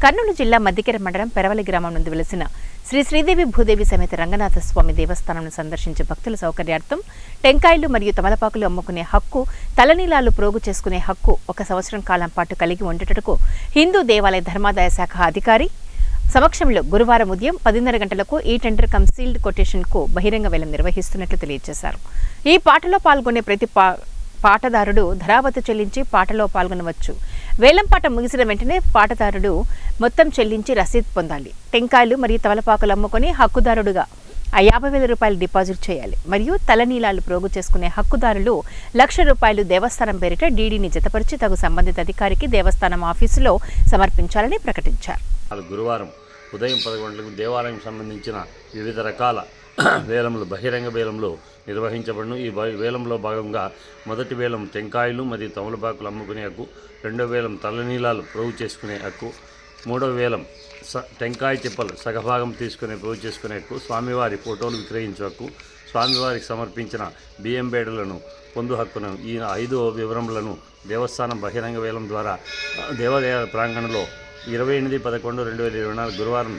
కర్నూలు జిల్లా మద్దికెర మండలం పెరవలి గ్రామం నుండి వెలిసిన శ్రీ శ్రీదేవి భూదేవి సమేత రంగనాథ స్వామి దేవస్థానంను సందర్శించే భక్తుల సౌకర్యార్థం టెంకాయలు మరియు తమలపాకులు అమ్ముకునే హక్కు, తలనీలాలు ప్రోగు చేసుకునే హక్కు 1 సంవత్సరం కాలం పాటు కలిగి ఉండేటకు హిందూ దేవాలయ ధర్మాదాయ శాఖ అధికారి సమక్షంలో గురువారం ఉదయం 10:30 గంటలకు ఈ టెండర్ కమ్ సీల్డ్ కొటేషన్ కు బహిరంగ వేలం నిర్వహిస్తున్నట్లు తెలియజేశారు. ఈ పాటలో పాల్గొనే ప్రతి పాటదారుడు ధరావత్తు చెల్లించి పాటలో పాల్గొనవచ్చు. వేలం పాట ముగిసిన వెంటనే పాటదారుడు మొత్తం చెల్లించి రసీదు పొందాలి. టెంకాయలు మరియు తమలపాకులు అమ్ముకొని హక్కుదారుడుగా 50,000 రూపాయలు డిపాజిట్ చేయాలి. మరియు తలనీలాలు ప్రోగు చేసుకునే హక్కుదారులు ₹1,00,000 దేవస్థానం పేరిట డీడీని జతపరిచి తగు సంబంధిత అధికారికి దేవస్థానం ఆఫీసులో సమర్పించాలని ప్రకటించారు. గురువారం ఉదయం 10 గంటలకు దేవాలయం సంబంధించిన వివిధ రకాల వేలంలు బహిరంగ వేలంలో నిర్వహించబడును. ఈ వేలంలో భాగంగా మొదటి వేలం టెంకాయలు మరియు తమలపాకులు అమ్ముకునే హక్కు, రెండో వేలం తలనీలాలు ప్రోగు చేసుకునే హక్కు, మూడో వేలం టెంకాయ చిప్పలు సగభాగం తీసుకునే ప్రోగు చేసుకునే హక్కు, స్వామివారి ఫోటోలు విక్రయించే హక్కు, స్వామివారికి సమర్పించిన బియ్యం బేడలను పొందు హక్కును. ఈ 5 వివరములను దేవస్థానం బహిరంగ వేలం ద్వారా దేవాలయ ప్రాంగణంలో 28/11/2024 గురువారం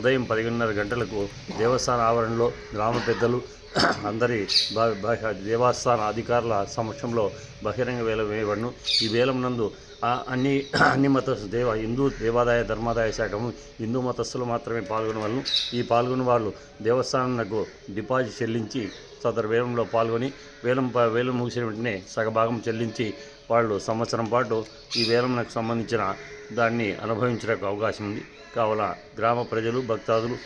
ఉదయం 10:30 గంటలకు దేవస్థాన ఆవరణలో గ్రామ పెద్దలు అందరి దేవస్థాన అధికారుల సమక్షంలో బహిరంగ వేలం వేయబడును. ఈ వేలం నందు అన్ని హిందూ దేవాదాయ ధర్మాదాయ శాఖము హిందూ మతస్థులు మాత్రమే పాల్గొనవలను. ఈ పాల్గొన్న వాళ్ళు దేవస్థానంకు డిపాజిట్ చెల్లించి సదరు వేలంలో పాల్గొని వేలం ముగిసిన వెంటనే సగభాగం చెల్లించి వాళ్ళు సంవత్సరం పాటు ఈ వేలంకు సంబంధించిన దాన్ని అనుభవించడానికి అవకాశం ఉంది. కావున గ్రామ ప్రజలు భక్తాదులు